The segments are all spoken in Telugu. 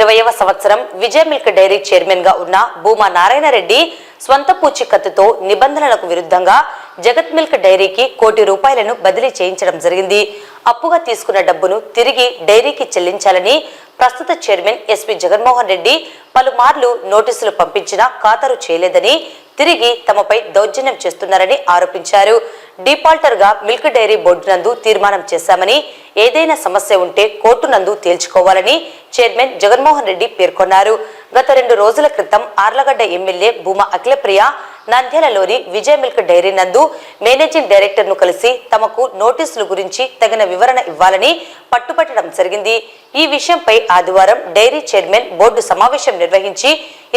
2020వ సంవత్సరం విజయ మిల్క్ డైరీ చైర్మన్ గా ఉన్న భూమా నారాయణ రెడ్డి స్వంత పూచీకత్తుతో నిబంధనలకు విరుద్ధంగా జగత్ మిల్క్ డైరీకి ₹1 కోటి బదిలీ చేయించడం జరిగింది. అప్పుగా తీసుకున్న డబ్బును తిరిగి డైరీకి చెల్లించాలని ప్రస్తుత చైర్మన్ ఎస్పీ జగన్మోహన్ రెడ్డి పలుమార్లు నోటీసులు పంపించినా ఖాతరు చేయలేదని, తిరిగి తమపై దౌర్జన్యం చేస్తున్నారని ఆరోపించారు. డిఫాల్టర్ గా మిల్క్ డైరీ బోర్డు నందు తీర్మానం చేశామని, ఏదైనా సమస్య ఉంటే కోర్టు నందు తేల్చుకోవాలని చైర్మన్ జగన్మోహన్ రెడ్డి పేర్కొన్నారు. గత 2 రోజుల క్రితం ఆర్లగడ్డ ఎమ్మెల్యే భూమా అఖిలప్రియ నంద్యాలలోని విజయ మిల్క్ డైరీ నందు మేనేజింగ్ డైరెక్టర్ ను కలిసి తమకు నోటీసుల గురించి తగిన వివరణ ఇవ్వాలని పట్టుపట్టడం జరిగింది. ఈ విషయంపై ఆదివారం డైరీ చైర్మన్ బోర్డు సమావేశం నిర్వహించి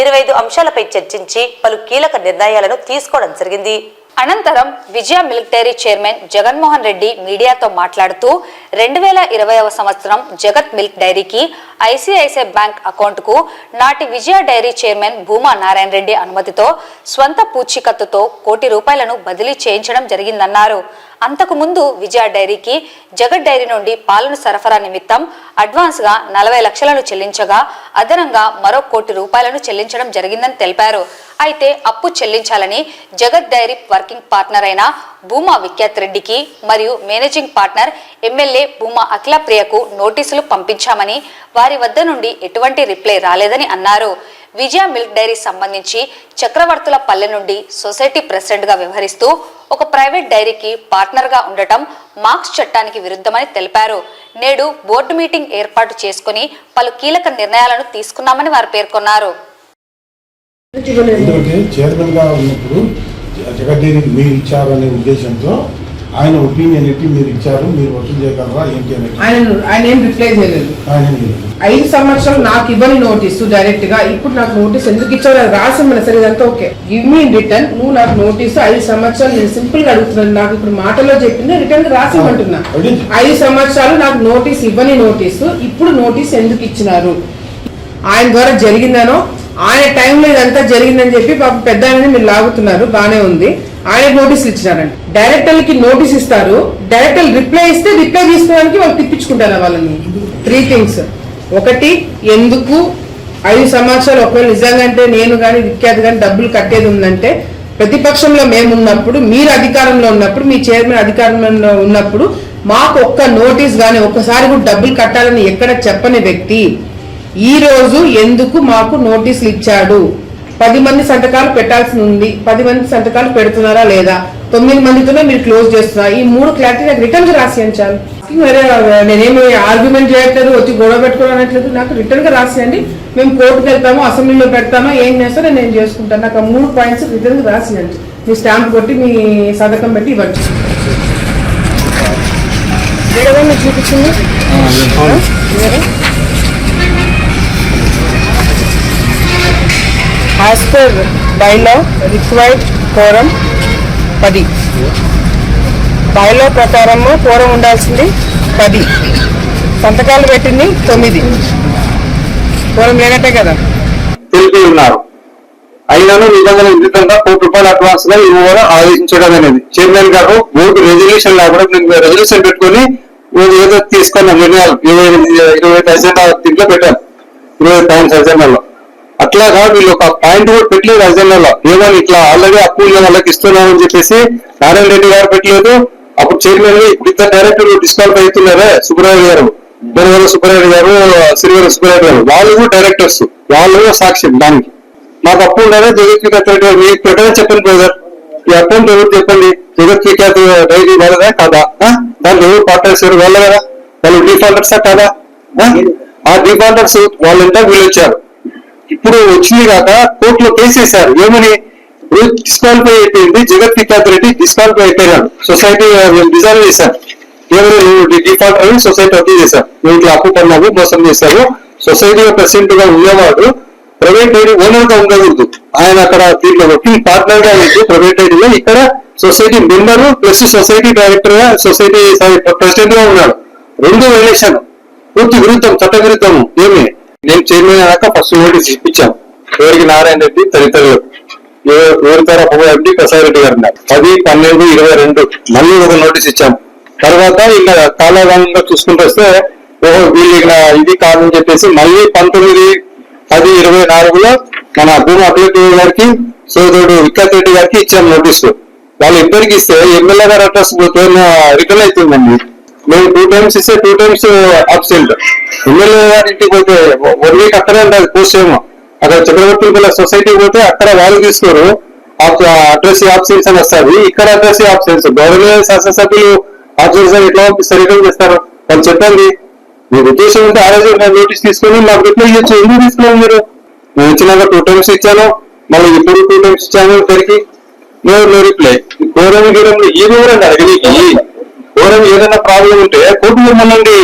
25 అంశాలపై చర్చించి పలు కీలక నిర్ణయాలను తీసుకోవడం జరిగింది. అనంతరం Vijaya milk dairy chairman Jaganmohan Reddy మీడియాతో మాట్లాడుతూ 2020వ సంవత్సరం జగత్ మిల్క్ డైరీకి ఐసిఐసిఐ బ్యాంక్ అకౌంట్కు నాటి విజయ డైరీ చైర్మన్ భూమా నారాయణ రెడ్డి అనుమతితో స్వంత పూచీకత్తుతో ₹1 కోటి బదిలీ చేయించడం జరిగిందన్నారు. అంతకు ముందు విజయ డైరీకి జగత్ డైరీ నుండి పాలను సరఫరా నిమిత్తం అడ్వాన్స్ గా 40 లక్షలను చెల్లించగా అదనంగా మరో ₹1 కోటి చెల్లించడం జరిగిందని తెలిపారు. అయితే అప్పు చెల్లించాలని జగత్ డైరీ వర్కింగ్ పార్ట్నర్ అయిన భూమా విఖ్యాత్ రెడ్డికి మరియు మేనేజింగ్ పార్ట్నర్ ఎమ్మెల్యే భూమా అఖిలప్రియకు నోటీసులు పంపించామని, వారి వద్ద నుండి ఎటువంటి రిప్లై రాలేదని అన్నారు. విజయ మిల్క్ డైరీ సంబంధించి చక్రవర్తుల పల్లె నుండి సొసైటీ ప్రెసిడెంట్ గా వ్యవహరిస్తూ ఒక ప్రైవేట్ డైరీకి పార్ట్నర్ గా ఉండటం మార్క్స్ చట్టానికి విరుద్ధమని తెలిపారు. నేడు బోర్డు మీటింగ్ ఏర్పాటు చేసుకుని పలు కీలక నిర్ణయాలను తీసుకున్నామని వారు పేర్కొన్నారు. ఆయన ఒపీనియన్ ఎట్టి మీరు ఇచ్చారు, మీరు వసూలు చేయగలరా ఏంటి అనేది ఆయన ఏం రిప్లై చేయలేదు. 5 సంవత్సరాలు నాకు ఇవ్వని నోటీసు డైరెక్ట్ గా, ఇప్పుడు నాకు నోటీస్ ఎందుకు ఇచ్చావు అది రాసిమ్మని. సరే ఇదంతా okay, give me in return. నువ్వు నాకు నోటీసు 5 సంవత్సరాలు నేను సింపుల్ గా అడుగుతున్నాను, నాకు ఇప్పుడు మాటలో చెప్పింది రిటర్న్ రాసిమ్మంటున్నా. 5 సంవత్సరాలు నాకు నోటీస్ ఇవ్వని నోటీసు, ఇప్పుడు నోటీస్ ఎందుకు ఇచ్చినారు? ఆయన ద్వారా జరిగిందనో ఆయన టైంలో ఇదంతా జరిగిందని చెప్పి పాపం పెద్ద ఆయనని మీరు లాగుతున్నారు, బానే ఉంది. ఆయన నోటీసులు ఇచ్చినారండి. డైరెక్టర్లకి నోటీస్ ఇస్తారు, డైరెక్టర్ రిప్లై ఇస్తే రిప్లై తీసుకోవడానికి వాళ్ళు తిప్పించుకుంటారా వాళ్ళని? 3 థింగ్స్. ఒకటి, ఎందుకు 5 సంవత్సరాలు ఒకవేళ నిజంగా అంటే నేను కానీ విఖ్యాత్ కానీ డబ్బులు కట్టేది ఉందంటే, ప్రతిపక్షంలో మేము ఉన్నప్పుడు, మీరు అధికారంలో ఉన్నప్పుడు, మీ చైర్మన్ అధికారంలో ఉన్నప్పుడు మాకు ఒక్క నోటీస్ కానీ ఒక్కసారి కూడా డబ్బులు కట్టాలని ఎక్కడ చెప్పని వ్యక్తి ఈ రోజు ఎందుకు మాకు నోటీసులు ఇచ్చాడు? 10 మంది సంతకాలు పెట్టాల్సి ఉంది, 10 మంది సంతకాలు పెడుతున్నారా లేదా? 9 మందితోనే మీరు క్లోజ్ చేస్తున్నారు. ఈ 3 క్లారిటీ నాకు రిటర్న్ గా రాసియండి చాలు. నేనేమి ఆర్గ్యుమెంట్ చేయట్లేదు, వచ్చి గొడవ పెట్టుకోవట్లేదు. నాకు రిటర్న్ గా రాసియండి, మేము కోర్టుకు వెళ్తాము, అసెంబ్లీలో పెడతామో ఏం చేస్తారో నేను చేసుకుంటాను. నాకు ఆ 3 పాయింట్స్ రిటర్న్ గా రాసియండి, మీ స్టాంప్ కొట్టి మీ సంతకం పెట్టి ఇవ్వండి. మీరు చూపించింది as per bylaw required quorum 10. bylaw ప్రకారము quorum ఉండాల్సింది 10, సంతకాలు పెట్టింది 9. quorum లేనట్టే కదా తెలిపి ఉన్నారు. అయినను నిబంధన విరుద్ధంగా ₹1 అడ్వాన్స్ గా ఇవ్వాలని ఆదేశించడం అనేది చైర్మన్ గారు బోర్డు రెజల్యూషన్ లో కూడా రెజల్యూషన్ పెట్టుకుని ఏదో తీసుకున్న నిర్ణయాలు 25 అజెండా దీంట్లో పెట్టారు. 20 పాయింట్స్ అజెండాలో అట్లాగా వీళ్ళు ఒక పాయింట్ కూడా పెట్టలేదు అజెండాలో. ఏమని ఇట్లా ఆల్రెడీ అప్పులు వాళ్ళకి ఇస్తున్నామని చెప్పేసి నారాయణ రెడ్డి గారు పెట్టలేదు. అప్పుడు చైర్మన్ ఇప్పుడు 2 డైరెక్టర్లు డిస్క్వాలిఫై అవుతున్నారే, సుబ్రహ్మణ్య గారు, బొరవల సుబ్రహ్మణ్య గారు, శ్రీవర సుబ్రహ్మణ్య గారు, వాళ్ళు కూడా డైరెక్టర్స్, వాళ్ళు సాక్ష్యం దానికి. మాకు అప్పు ఉండదా జగత్ విఖ్యాత్ మీకు పెట్టదని చెప్పండి బ్రదర్, ఈ అకౌంట్ ఎవరు చెప్పండి, జగత్ విఖ్యాత్ డైరీ వాళ్ళదా కాదా? దాంట్లో ఎవరు పార్ట్నర్స్ ఎవరు వాళ్ళ కదా, వాళ్ళు డిఫాల్టర్సా కాదా? ఆ డిఫాల్టర్స్ వాళ్ళంతా వీళ్ళు వచ్చారు. ఇప్పుడు వచ్చింది కాక కోర్టులో కేసు వేశారు. ఏమని? డిస్క్వాలిఫై అయిపోయింది జగత్ విఖ్యాత్ రెడ్డి, డిస్క్వాలిఫై అయిపోయినాడు. సొసైటీ డిజాల్వ్ చేశారు. ఏమైనా డిఫాల్ట్ అని సొసైటీ రద్దు చేశారు. నువ్వు ఇట్లా అప్పు పన్నావు, మోసం చేశారు. సొసైటీ ప్రెసిడెంట్ గా ఉండేవాడు ప్రైవేట్ డైరీ ఓనర్ గా ఉండకూడదు. ఆయన అక్కడ దీంట్లో వర్కింగ్ పార్ట్నర్ గా ఉంది ప్రైవేట్ డైరీలో, ఇక్కడ society member plus society director గా, సొసైటీ ప్రెసిడెంట్ గా ఉన్నాడు. 2 వైలేషన్, పూర్తి విరుద్ధం, చట్ట విరుద్ధము. ఏమి నేను చైర్మన్ అయ్యాక ఫస్ట్ నోటీస్ ఇప్పించాం ఎవరికి? నారాయణ రెడ్డి తదితరులు. ఎవరి తరఫు ఎండి ప్రసాదరెడ్డి గారు 10/12/22 మళ్ళీ ఒక నోటీస్ ఇచ్చాం. తర్వాత ఇంకా కాలాగానంగా చూసుకుంటూ వస్తే వీళ్ళు ఇక్కడ ఇది కాదని చెప్పేసి మళ్ళీ 19/10/24లో మన భూమా అభివృద్ధి గారికి సోదరుడు వికాస్ రెడ్డి గారికి ఇచ్చాము నోటీసు. వాళ్ళు ఇద్దరికి ఇస్తే ఎమ్మెల్యే గారు అడ్రస్ రిటర్న్ అవుతుందండి. మేము 2 times ఇస్తే 2 times అబ్సెంట్. ఎమ్మెల్యే గారి ఇంటికి పోతే 1 week అక్కడే ఉంటుంది పోస్ట్ ఏమో. అక్కడ చక్రవర్తి సొసైటీకి పోతే అక్కడ వాళ్ళు తీసుకోరు, అడ్రస్ ఆబ్సెన్స్ అని వస్తుంది. ఇక్కడ అడ్రస్ ఆబ్సెన్స్. గౌరవ శాసనసభ్యులు ఆబ్సెన్స్ ఎట్లా పంపిస్తారు, రిటర్న్ చేస్తారు? వాళ్ళు చెప్పండి. మీకు ఉద్దేశం ఉంటే ఆ రోజు నోటీస్ తీసుకొని మాకు రిప్లై ఇవ్వచ్చు. ఎందుకు తీసుకోవాలి మీరు? నేను ఇచ్చినాక 2 times ఇచ్చాను, మళ్ళీ ఇప్పుడు 2 times ఇచ్చాను. ఇద్దరికి నో రిప్లై. గౌరవ గీరంలో ఈ వివరంగా అడిగి గౌరవం ఏదైనా ప్రాబ్లం ఉంటే కోర్టులో మనండి.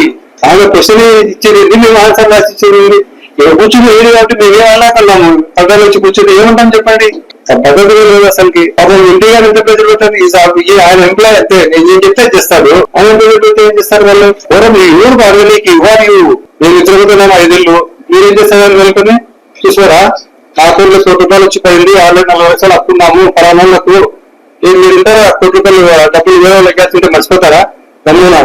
ఆమె క్వశ్చన్ ఇచ్చేది మేము ఆన్సర్ రాసి ఇచ్చేది. ఇక్కడ కూర్చుని ఏది కాబట్టి మేమేం అన్నాకన్నాము. పక్కన వచ్చి కూర్చొని ఏమంటాం చెప్పండి? పద్ధతి లేదు అసలుకి. పాపం ఇంటిగా ఎంత ప్రజలు పెట్టారు. ఆయన ఎంప్లాయ్ అంతే, నేను ఏం చెప్తే చేస్తాడు. ఆయన ఎంప్లాయ్ పెడితే ఏం చేస్తారు వాళ్ళు? గౌరవం ఈ ఊరు అడగలేకి ఇవ్వాలి. నేను తిరుగుతున్నాము 5 ఏళ్ళు, మీరేం చేస్తారని వెళ్ళుకుని చూసారా? నా కోట్లు ₹1,00,00,000 వచ్చి పోయింది, 6-4 లక్షలు అప్పున్నాము పలానాళ్ళకు. మీరు ఉంటారా? ₹1,00,00,000 డబ్బులు వేరే లెక్కేస్తుంటే మర్చిపోతారా? గమ్మునా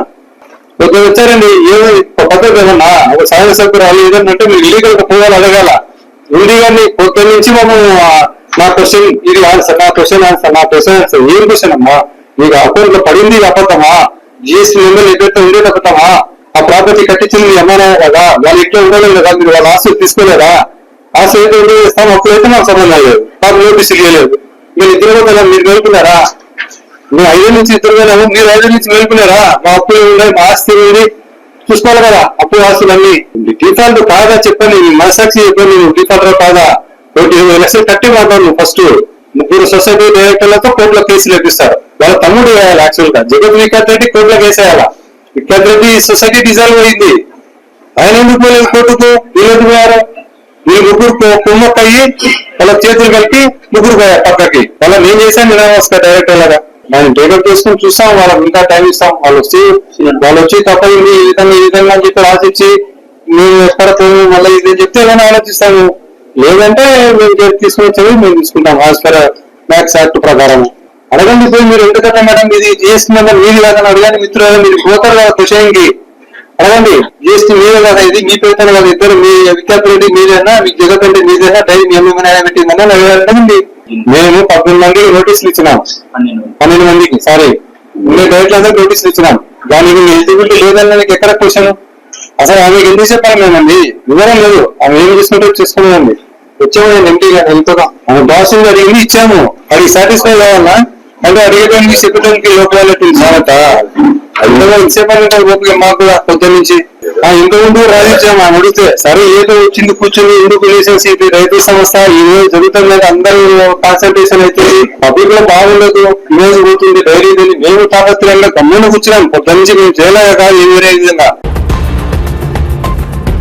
కొంచెం వచ్చారండి. ఏమో పద్ధతి ఏమన్నా ఒక సాయం సౌకర్యాలు ఏదంటే మీరు ఇల్లీగల్ పోవాలి అడగాల. ఉంది కానీ పొద్దున్న నుంచి మేము నా క్వశ్చన్ ఇది ఆన్సర్, నా క్వశ్చన్ ఆన్సర్, నా క్వశ్చన్ ఆన్సర్. ఏం క్వశ్చన్ అమ్మా? మీకు అకౌంట్ లో పడింది అబద్ధమా? జిఎస్టీ నెంబర్ ఎక్కడైతే ఉండేది అబద్ధమా? ఆ ప్రాపర్టీ కట్టించింది ఎమ్మెల్యే కదా, వాళ్ళు ఇట్లా ఉండలేదు కదా, మీరు వాళ్ళ ఆస్తులు తీసుకోలేదా? ఆస్తులు అయితే ఉండే చేస్తాం, అప్పుడైతే మాకు సంబంధం లేదు, మాకు నోటీసులు ఇవ్వలేదు. మీరు ఇద్దరు కదా, మీరు మేలుకున్నారా? మీరు 5 నుంచి ఇద్దరు కదా, మీరు 5 నుంచి మేలుకున్నారా? మా అప్పులు ఉన్నాయి, మా ఆస్తి ఉంది, చూసుకోవాలి కదా. అప్పు ఆస్తులన్నీ డిఫాల్ట్ కాదా చెప్పండి, మనసాక్షి చెప్పండి. నువ్వు డిఫాల్టర్ కాదా? 20 లక్షలు కట్టి మాట్లాడు. ఫస్ట్ 3 సొసైటీ డైరెక్టర్లతో కోర్టులో కేసులు వేపిస్తారు. వాళ్ళ తమ్ముడు వేయాలి. యాక్చువల్ గా జగత్ వికాస్ రెడ్డి కోర్టులో కేసేయాలా. వికాస్ రెడ్డి సొసైటీ డిజాల్వ్ అయింది, ఆయన ఎందుకు పోలేదు కోర్టుకు? వీళ్ళెందుకు పోయారు? వీళ్ళు ముగ్గురు కుమ్మక్కయ్యి వాళ్ళ చేతులు కలిపి ముగ్గురు పోయారు పక్కకి. వాళ్ళ నేను చేశాను నిరామస్కర్ డైరెక్టర్ లాగా. మనం టేకప్ చేసుకుని చూస్తాం, వాళ్ళకి ఇంకా టైం ఇస్తాం. వాళ్ళు వచ్చి తప్పయింది ఈ విధంగా అని చెప్పి రాసిచ్చి మేము ఎక్కడ పోయి మళ్ళీ ఇది చెప్తే ఏదైనా ఆలోచిస్తాము. లేదంటే మేము తీసుకుని వచ్చేది మేము తీసుకుంటాం యాజ్ పర్ మ్యాక్స్ యాక్ట్ ప్రకారం. అడగండి పోయి మీరు ఎందుకంటే మేడం ఇది జిఎస్టీ నెంబర్ మీది కాదని అడగండి. మిత్రులు మీరు పోతారు కదా క్వశ్చన్కి, అడగండి. జిఎస్టీ మీదే కదా, ఇది మీ పేరుతో కదా, ఇద్దరు మీ వికాస్ రెడ్డి మీదేనా, మీ జగత్ రెడ్డి మీదేనా, డైరీ మీ అమ్మ పెట్టిందని అడగండి. మేము 12 మందికి నోటీసులు ఇచ్చినాం, 12 మందికి సారీ డైరెక్ట్ అందరికి నోటీసులు ఇచ్చినాం. దానికి ఎలిజిబిలిటీ లేదని ఎక్కడ క్వశ్చన్? అసలు ఆమెకి ఎందుకు చెప్పాలి మేమండి? వివరం లేదు. ఆమె ఏం చేసుకుంటే చేసుకున్నామండి. వచ్చాము నేను ఎంపీగా వెళ్తున్నా, ఆమె బాస్ అడిగింది ఇచ్చాము. అడిగి సాటిస్ఫై కావాలా అంటే అడిగడానికి చెప్పడానికి లోపాలకి సారట అందులో ఇచ్చేపని ఓపిక మాకు పొద్దు నుంచి ఇంతకుముందు రాజించాము. ఆమె అడిగితే సరే ఏదో వచ్చింది కూర్చొని ఎందుకు లైసెన్స్ ఇది రైతు సంస్థ ఈ రోజు జరుగుతుంది, అందరూ కాన్సన్ట్రేషన్ అయితే పబ్లిక్ లో బాగుండదు, ఈ రోజు పోతుంది డైరీ మేము తాపత్రయంగా గమ్మున కూర్చున్నాం. పొద్దు నుంచి మేము చేయలేక కాదు ఏ విధంగా